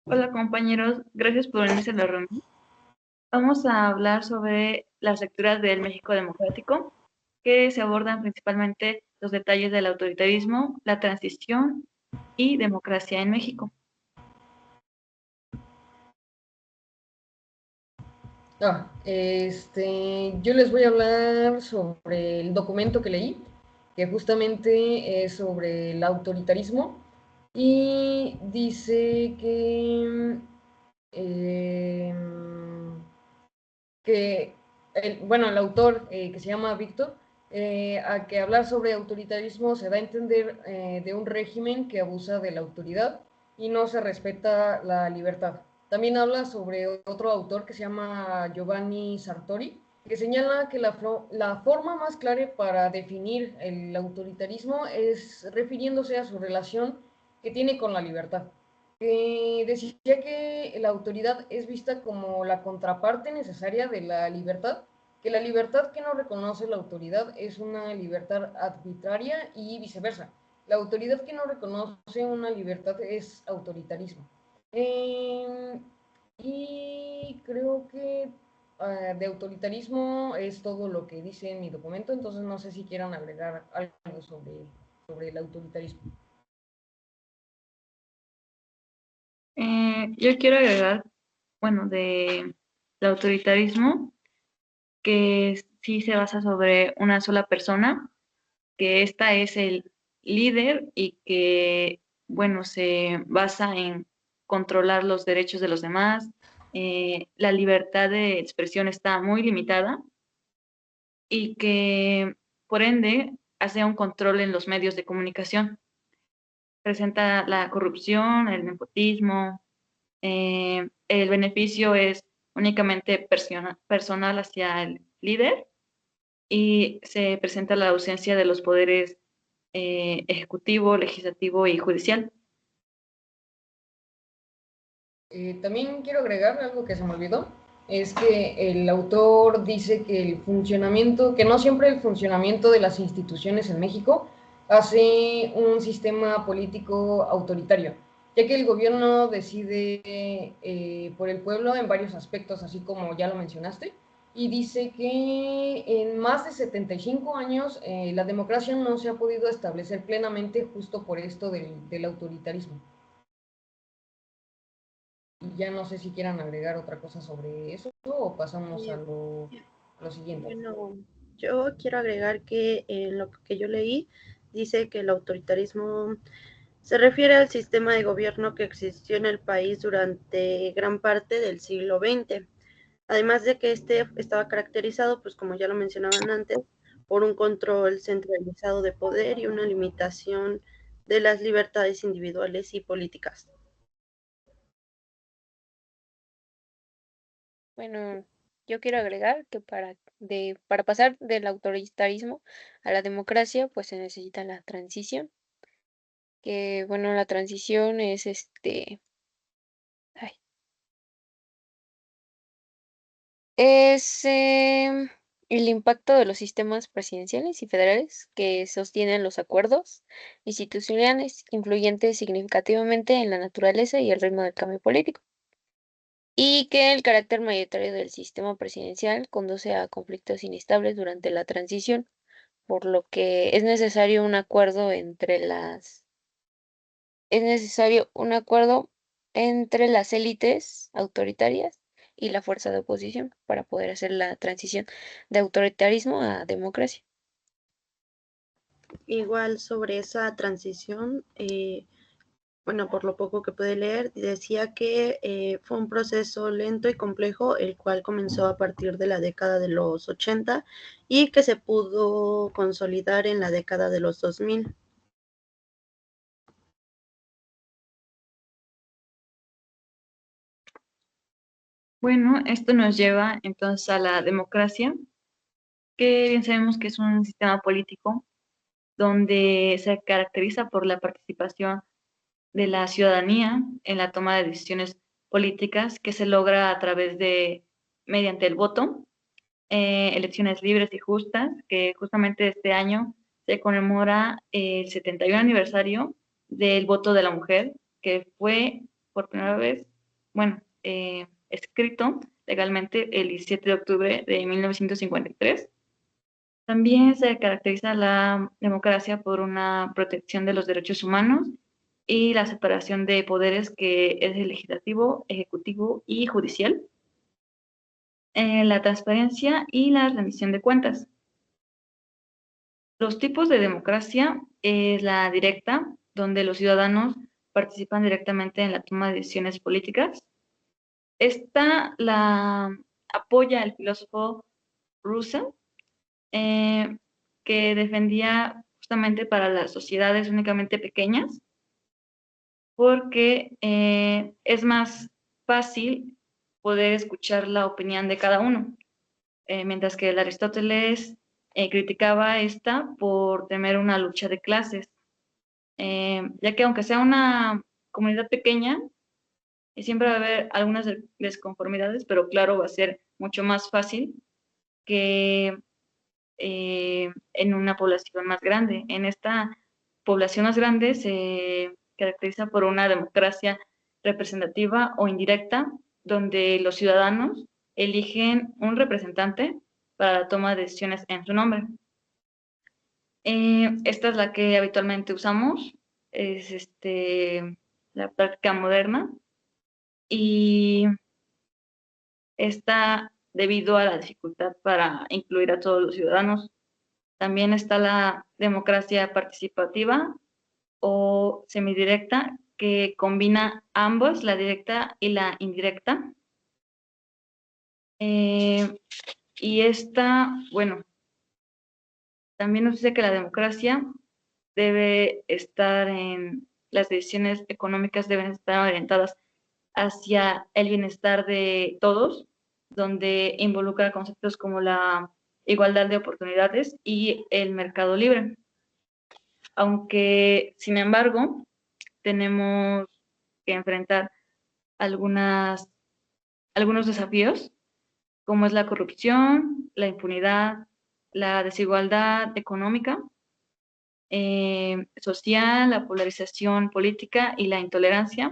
Hola compañeros, gracias por unirse a la reunión. Vamos a hablar sobre las lecturas del México democrático, que se abordan principalmente los detalles del autoritarismo, la transición y democracia en México. Yo les voy a hablar sobre el documento que leí, que justamente es sobre el autoritarismo y dice eh, el autor que se llama Víctor, a que hablar sobre autoritarismo se da a entender de un régimen que abusa de la autoridad y no se respeta la libertad. También habla sobre otro autor que se llama Giovanni Sartori, que señala que la forma más clara para definir el autoritarismo es refiriéndose a su relación que tiene con la libertad. Decía que la autoridad es vista como la contraparte necesaria de la libertad, que la libertad que no reconoce la autoridad es una libertad arbitraria y viceversa. La autoridad que no reconoce una libertad es autoritarismo. Eh, y creo que de autoritarismo es todo lo que dice en mi documento, entonces no sé si quieran agregar algo sobre el autoritarismo. Yo quiero agregar, bueno, del autoritarismo, que sí se basa sobre una sola persona, que ésta es el líder y que, bueno, se basa en controlar los derechos de los demás. La libertad de expresión está muy limitada y que, por ende, hace un control en los medios de comunicación. Presenta la corrupción, el nepotismo, el beneficio es únicamente personal hacia el líder y se presenta la ausencia de los poderes ejecutivo, legislativo y judicial. También quiero agregar algo que se me olvidó, es que el autor dice que el funcionamiento, que no siempre el funcionamiento de las instituciones en México hace un sistema político autoritario, ya que el gobierno decide por el pueblo en varios aspectos, así como ya lo mencionaste, y dice que en más de 75 años la democracia no se ha podido establecer plenamente justo por esto del autoritarismo. Y ya no sé si quieran agregar otra cosa sobre eso o pasamos a Eh, lo siguiente. bueno, yo quiero agregar que en lo que yo leí dice que el autoritarismo se refiere al sistema de gobierno que existió en el país durante gran parte del siglo XX. Además de que este estaba caracterizado, pues como ya lo mencionaban antes, por un control centralizado de poder y una limitación de las libertades individuales y políticas. Bueno, yo quiero agregar que para pasar del autoritarismo a la democracia, pues se necesita la transición, que bueno, la transición es ay, es el impacto de los sistemas presidenciales y federales que sostienen los acuerdos institucionales influyentes significativamente en la naturaleza y el ritmo del cambio político. Y que el carácter mayoritario del sistema presidencial conduce a conflictos inestables durante la transición, por lo que es necesario un acuerdo entre las élites autoritarias y la fuerza de oposición para poder hacer la transición de autoritarismo a democracia. Igual sobre esa transición, bueno, por lo poco que pude leer, decía que fue un proceso lento y complejo, el cual comenzó a partir de la década de los 80 y que se pudo consolidar en la década de los 2000. Bueno, esto nos lleva entonces a la democracia, que bien sabemos que es un sistema político donde se caracteriza por la participación de la ciudadanía en la toma de decisiones políticas que se logra a través mediante el voto, elecciones libres y justas, que justamente este año se conmemora el 71 aniversario del voto de la mujer, que fue por primera vez bueno, escrito legalmente el 17 de octubre de 1953. También se caracteriza la democracia por una protección de los derechos humanos y la separación de poderes que es el legislativo, ejecutivo y judicial, la transparencia y la rendición de cuentas. Los tipos de democracia es la directa, donde los ciudadanos participan directamente en la toma de decisiones políticas. Esta la apoya el filósofo Russell, eh, que defendía justamente para las sociedades únicamente pequeñas, porque es más fácil poder escuchar la opinión de cada uno, mientras que el Aristóteles criticaba esta por temer una lucha de clases, ya que aunque sea una comunidad pequeña, siempre va a haber algunas desconformidades, pero claro, va a ser mucho más fácil que en una población más grande. En esta población más grande se caracteriza por una democracia representativa o indirecta, donde los ciudadanos eligen un representante para la toma de decisiones en su nombre. Esta es la que habitualmente usamos, es la práctica moderna, y está debido a la dificultad para incluir a todos los ciudadanos. También está la democracia participativa o semidirecta, que combina ambos, la directa y la indirecta. Y esta, bueno, también nos dice que la democracia debe estar las decisiones económicas deben estar orientadas hacia el bienestar de todos, donde involucra conceptos como la igualdad de oportunidades y el mercado libre. Aunque, sin embargo, tenemos que enfrentar algunos desafíos, como es la corrupción, la impunidad, la desigualdad económica, social, la polarización política y la intolerancia,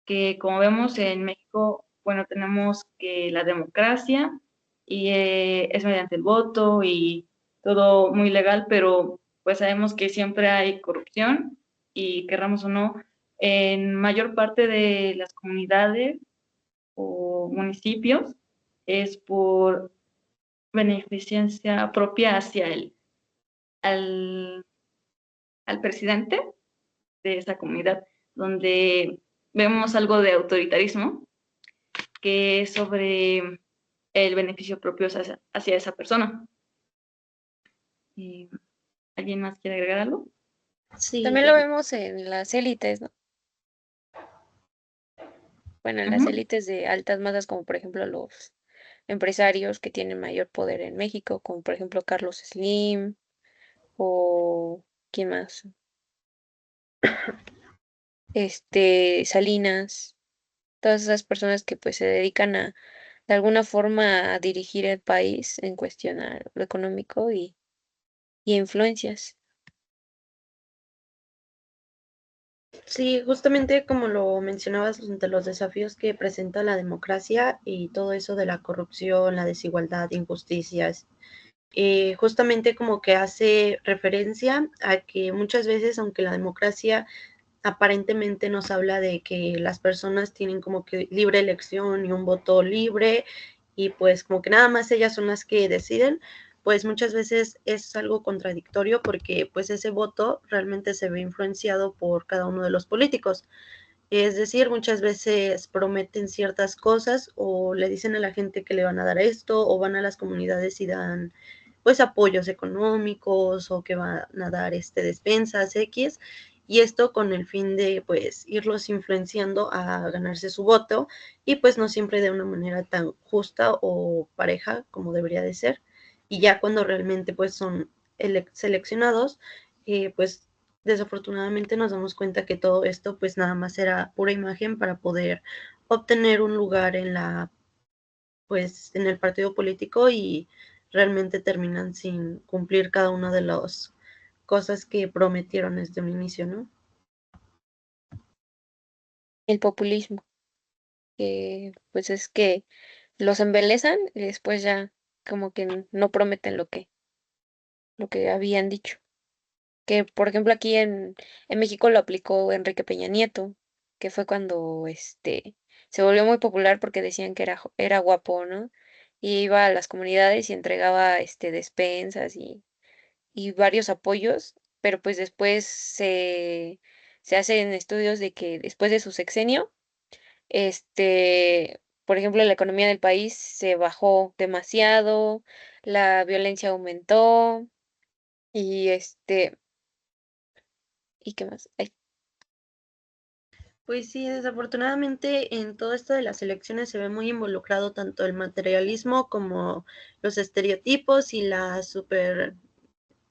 que como vemos en México, bueno, tenemos que la democracia y es mediante el voto y todo muy legal, pero pues sabemos que siempre hay corrupción y querramos o no, en mayor parte de las comunidades o municipios es por beneficencia propia hacia al, al presidente de esa comunidad, donde vemos algo de autoritarismo, que es sobre el beneficio propio hacia esa persona. ¿Alguien más quiere agregar algo? Sí, También lo vemos en las élites, ¿no? Bueno, en las élites de altas masas, como por ejemplo los empresarios que tienen mayor poder en México, como por ejemplo Carlos Slim o ¿quién más? Salinas, todas esas personas que pues se dedican a de alguna forma a dirigir el país en cuestión a lo económico y influencias. sí, justamente como lo mencionabas, de los desafíos que presenta la democracia y todo eso de la corrupción, la desigualdad, injusticias, justamente como que hace referencia a que muchas veces, aunque la democracia aparentemente nos habla de que las personas tienen como que libre elección y un voto libre y pues como que nada más ellas son las que deciden, pues muchas veces es algo contradictorio porque pues ese voto realmente se ve influenciado por cada uno de los políticos. Es decir, muchas veces prometen ciertas cosas o le dicen a la gente que le van a dar esto o van a las comunidades y dan pues apoyos económicos o que van a dar despensas X, y esto con el fin de pues irlos influenciando a ganarse su voto y pues no siempre de una manera tan justa o pareja como debería de ser. Y ya cuando realmente pues son seleccionados, pues desafortunadamente nos damos cuenta que todo esto pues nada más era pura imagen para poder obtener un lugar en pues en el partido político y realmente terminan sin cumplir cada una de las cosas que prometieron desde un inicio, ¿no? El populismo. que pues es que los embelezan y después ya como que no prometen lo que habían dicho. Que por ejemplo aquí en México lo aplicó Enrique Peña Nieto, que fue cuando se volvió muy popular porque decían que era guapo, ¿no? Y iba a las comunidades y entregaba despensas y varios apoyos, pero pues después se hacen estudios de que después de su sexenio, por ejemplo, la economía del país se bajó demasiado, la violencia aumentó y ¿y qué más? Ay, Pues sí, desafortunadamente en todo esto de las elecciones se ve muy involucrado tanto el materialismo como los estereotipos y la super,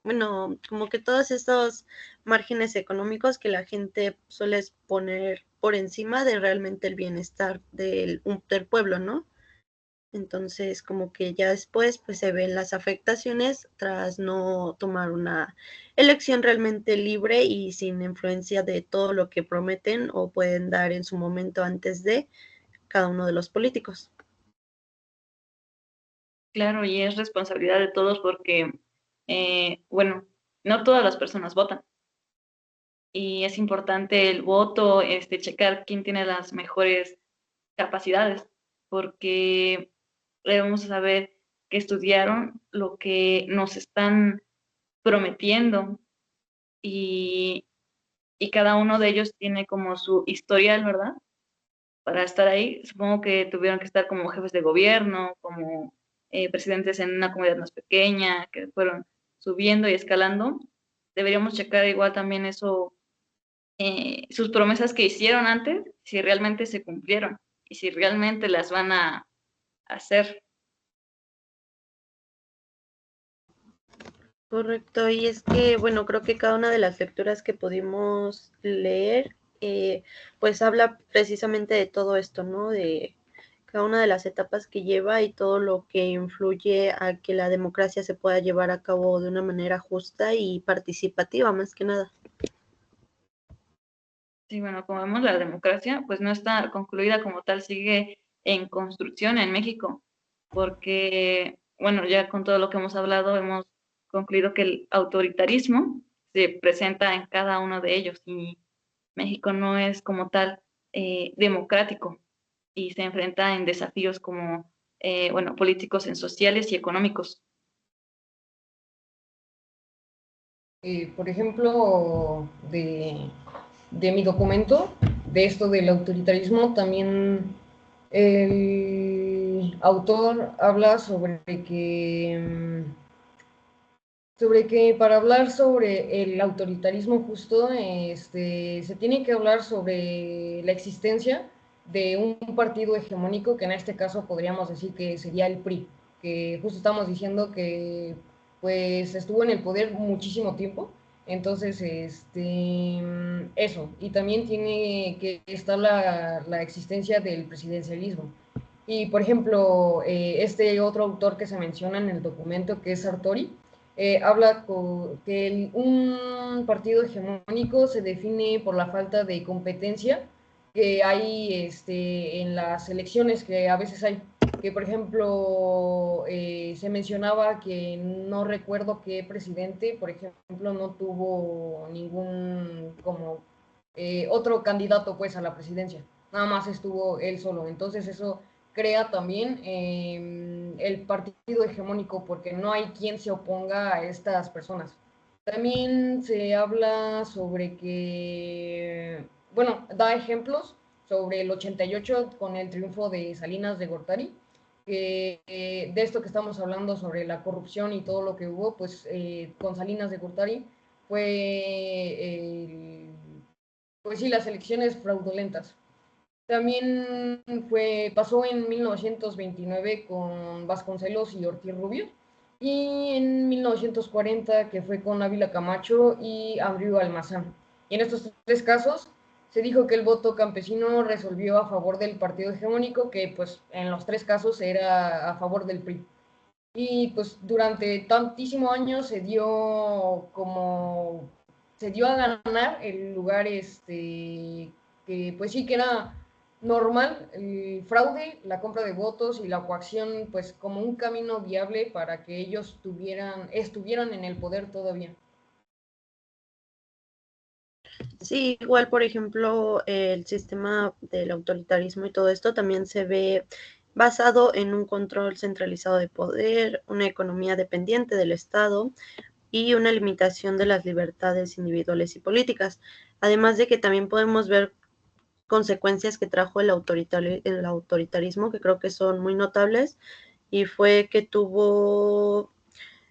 bueno, como que todos estos márgenes económicos que la gente suele poner por encima de realmente el bienestar del pueblo, ¿no? Entonces, como que ya después, pues se ven las afectaciones tras no tomar una elección realmente libre y sin influencia de todo lo que prometen o pueden dar en su momento antes de cada uno de los políticos. Claro, y es responsabilidad de todos porque, bueno, no todas las personas votan y es importante el voto, checar quién tiene las mejores capacidades, porque debemos saber que estudiaron lo que nos están prometiendo y, y cada uno de ellos tiene como su historial, ¿verdad? Para estar ahí, supongo que tuvieron que estar como jefes de gobierno, como presidentes en una comunidad más pequeña, que fueron subiendo y escalando. Deberíamos checar igual también eso, sus promesas que hicieron antes, si realmente se cumplieron y si realmente las van a hacer. Correcto, y es que, bueno, creo que cada una de las lecturas que pudimos leer, pues habla precisamente de todo esto, ¿no? De cada una de las etapas que lleva y todo lo que influye a que la democracia se pueda llevar a cabo de una manera justa y participativa, más que nada. Sí, bueno, como vemos, la democracia pues no está concluida como tal, sigue en construcción en México, porque, bueno, ya con todo lo que hemos hablado, hemos concluido que el autoritarismo se presenta en cada uno de ellos y México no es como tal democrático y se enfrenta en desafíos como, bueno, políticos, en sociales y económicos. Por ejemplo, de mi documento, de esto del autoritarismo, también el autor habla sobre que para hablar sobre el autoritarismo justo, se tiene que hablar sobre la existencia de un partido hegemónico, que en este caso podríamos decir que sería el PRI, que justo estamos diciendo que pues estuvo en el poder muchísimo tiempo. Entonces, eso, y también tiene que estar la existencia del presidencialismo. Y, por ejemplo, este otro autor que se menciona en el documento, que es Sartori, habla que un partido hegemónico se define por la falta de competencia que hay en las elecciones que a veces hay. Que, por ejemplo, se mencionaba que no recuerdo qué presidente, por ejemplo, no tuvo ningún como otro candidato pues a la presidencia. Nada más estuvo él solo. Entonces eso crea también el partido hegemónico porque no hay quien se oponga a estas personas. También se habla sobre que, bueno, da ejemplos sobre el 88 con el triunfo de Salinas de Gortari, que de esto que estamos hablando sobre la corrupción y todo lo que hubo, pues con Salinas de Gortari fue, pues sí, las elecciones fraudulentas. También pasó en 1929 con Vasconcelos y Ortiz Rubio, y en 1940 que fue con Ávila Camacho y Abreu Almazán. Y en estos tres casos se dijo que el voto campesino resolvió a favor del partido hegemónico, que pues en los tres casos era a favor del PRI. Y pues durante tantísimos años se dio a ganar el lugar que pues sí que era normal el fraude, la compra de votos y la coacción, pues como un camino viable para que ellos estuvieran en el poder todavía. Sí, igual, por ejemplo, el sistema del autoritarismo y todo esto también se ve basado en un control centralizado de poder, una economía dependiente del Estado y una limitación de las libertades individuales y políticas. Además de que también podemos ver consecuencias que trajo el autoritarismo, que creo que son muy notables, y fue que tuvo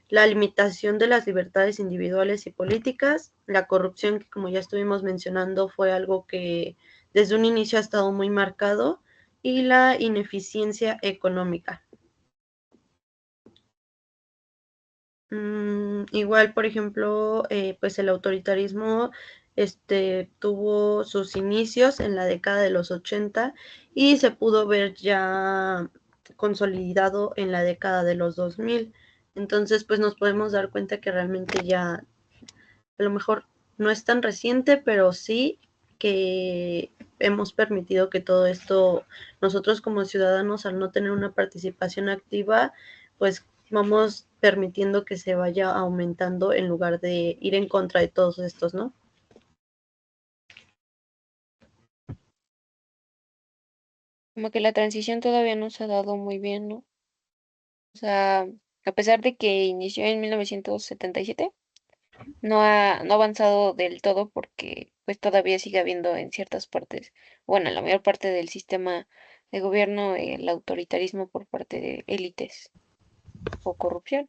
la limitación de las libertades individuales y políticas, la corrupción, que como ya estuvimos mencionando, fue algo que desde un inicio ha estado muy marcado, y la ineficiencia económica. Igual, por ejemplo, pues el autoritarismo tuvo sus inicios en la década de los 80 y se pudo ver ya consolidado en la década de los 2000. Entonces, pues nos podemos dar cuenta que realmente ya a lo mejor no es tan reciente, pero sí que hemos permitido que todo esto, nosotros como ciudadanos, al no tener una participación activa, pues vamos permitiendo que se vaya aumentando en lugar de ir en contra de todos estos, ¿no? Como que la transición todavía no se ha dado muy bien, ¿no? O sea, a pesar de que inició en 1977, no ha avanzado del todo porque pues todavía sigue habiendo en ciertas partes, bueno, en la mayor parte del sistema de gobierno, el autoritarismo por parte de élites o corrupción.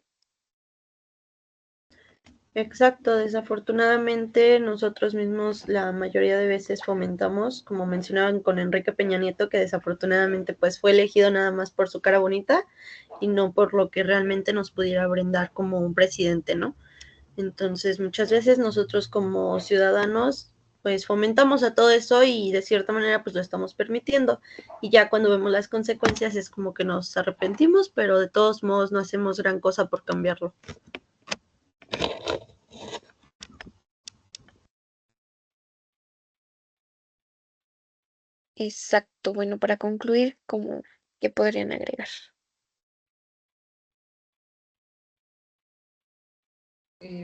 Exacto, desafortunadamente nosotros mismos la mayoría de veces fomentamos, como mencionaban con Enrique Peña Nieto, que desafortunadamente pues fue elegido nada más por su cara bonita y no por lo que realmente nos pudiera brindar como un presidente, ¿no? Entonces muchas veces nosotros como ciudadanos pues fomentamos a todo eso y de cierta manera pues lo estamos permitiendo, y ya cuando vemos las consecuencias es como que nos arrepentimos, pero de todos modos no hacemos gran cosa por cambiarlo. Exacto. Bueno, para concluir, ¿cómo qué podrían agregar?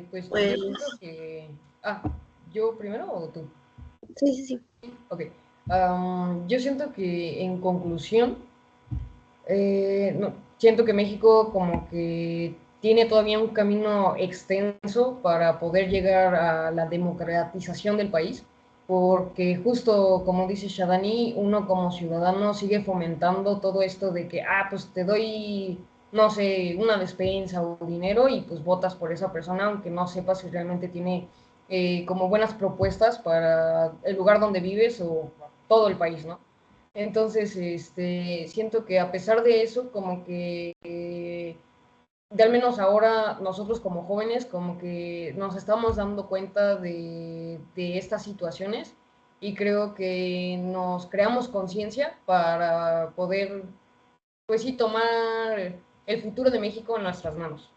Pues yo Pues siento que... Ah, ¿yo primero o tú? sí, sí, sí. Ok. Yo siento que en conclusión, no, siento que México como que tiene todavía un camino extenso para poder llegar a la democratización del país, porque justo como dice Shadani, uno como ciudadano sigue fomentando todo esto de que, pues te doy, no sé, una despensa o dinero y pues votas por esa persona, aunque no sepas si realmente tiene como buenas propuestas para el lugar donde vives o todo el país, ¿no? Entonces, siento que a pesar de eso, como que de al menos ahora nosotros como jóvenes, como que nos estamos dando cuenta de estas situaciones y creo que nos creamos conciencia para poder, pues sí, tomar el futuro de México en nuestras manos.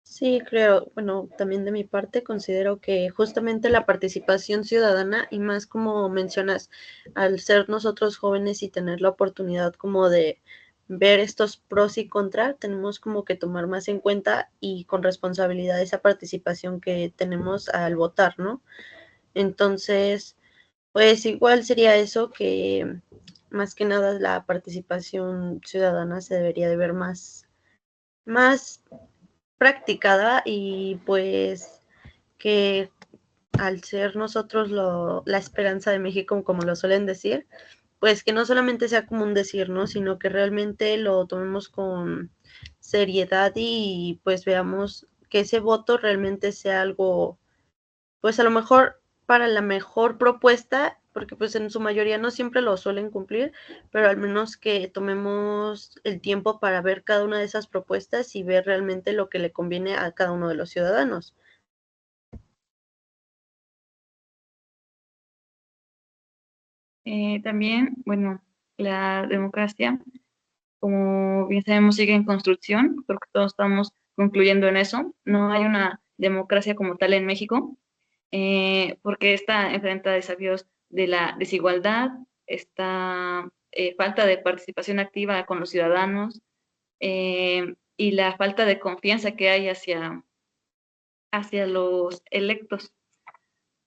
Sí, creo, bueno, también de mi parte considero que justamente la participación ciudadana, y más como mencionas, al ser nosotros jóvenes y tener la oportunidad como de ver estos pros y contras, tenemos como que tomar más en cuenta y con responsabilidad esa participación que tenemos al votar, ¿no? Entonces, pues igual sería eso, que más que nada la participación ciudadana se debería de ver más practicada, y pues que al ser nosotros la esperanza de México, como lo suelen decir, pues que no solamente sea como un decir, ¿no? Sino que realmente lo tomemos con seriedad y pues veamos que ese voto realmente sea algo, pues a lo mejor para la mejor propuesta, porque pues en su mayoría no siempre lo suelen cumplir, pero al menos que tomemos el tiempo para ver cada una de esas propuestas y ver realmente lo que le conviene a cada uno de los ciudadanos. También, bueno, la democracia, como bien sabemos, sigue en construcción, creo que todos estamos concluyendo en eso. No hay una democracia como tal en México, porque esta enfrenta desafíos de la desigualdad, esta falta de participación activa con los ciudadanos y la falta de confianza que hay hacia los electos,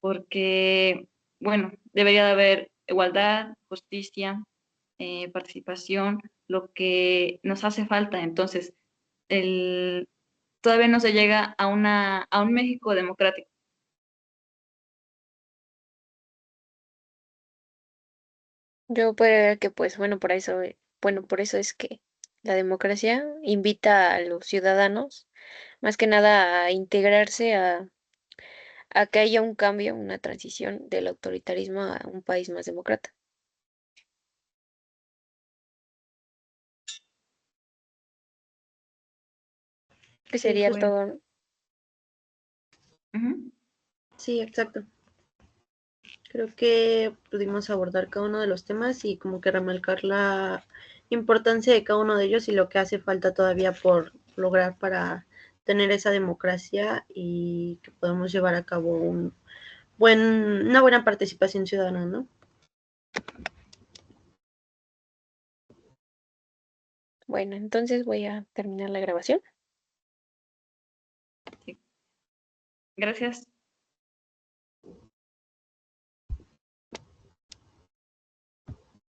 porque, bueno, debería de haber igualdad, justicia, participación, lo que nos hace falta. Entonces, todavía no se llega a un México democrático. Yo puedo ver que, pues, bueno, por eso es que la democracia invita a los ciudadanos, más que nada, a integrarse a que haya un cambio, una transición del autoritarismo a un país más demócrata. Que Sí, sería justo. todo, ¿no? Ujú. Sí, exacto. Creo que pudimos abordar cada uno de los temas y como que remarcar la importancia de cada uno de ellos y lo que hace falta todavía por lograr para tener esa democracia y que podamos llevar a cabo una buena participación ciudadana, ¿no? Bueno, entonces voy a terminar la grabación. Sí. Gracias.